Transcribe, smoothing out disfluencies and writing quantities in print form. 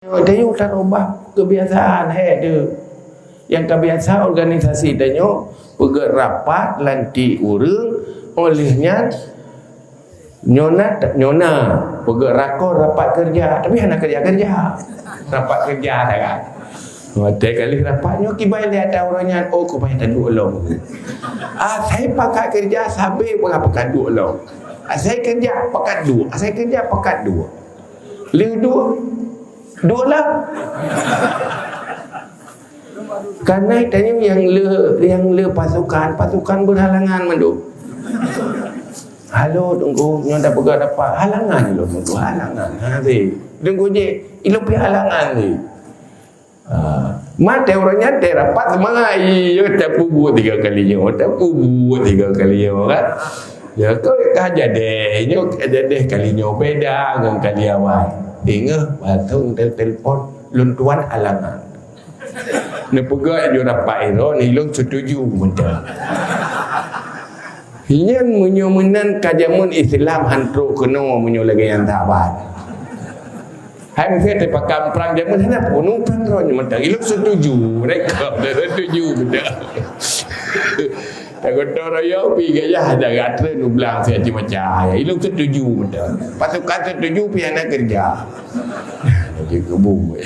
Dia tak ubah kebiasaan dia. Yang kebiasaan organisasi dia pergi rapat lantik urang olehnya nyona pergi rakor rapat kerja, tapi anak kerja rapat kerja dah kan. Tiap kali rapatnya kibai lihat ada orangnya, oh kau payah tanduk long. Saya pakai kerja sampai berapa kaduk long. Saya kerja pakat dua, saya kerja pakat dua. Liu dua lah. Karena tanya yang le pasukan berhalangan manduk. Halo tunggu nyoda pegang dapat halangan lo tunggu halangan. Nanti tunggu je ilo pi halangan ni. Mate orangnya rapat semangat yo tak pubu 3 kali yo kan. Ya kau aja deh, kalinya beda dengan kali awal. Dengar batung telefon luntuan halangan. Ni pegak jo rapat ero ni long setuju muda. Hian menyomenan kajamun Islam hantro keno menyo lagi yang tabat. Hai mesti te pakam perang jamun sana punung perang ro ni muda. Ilok setuju, mereka setuju muda. Takut raya pi gaya ada gatre nu belang saya macam ilung setuju muda. Pasukan setuju pi anak kerja. Jadi kebun.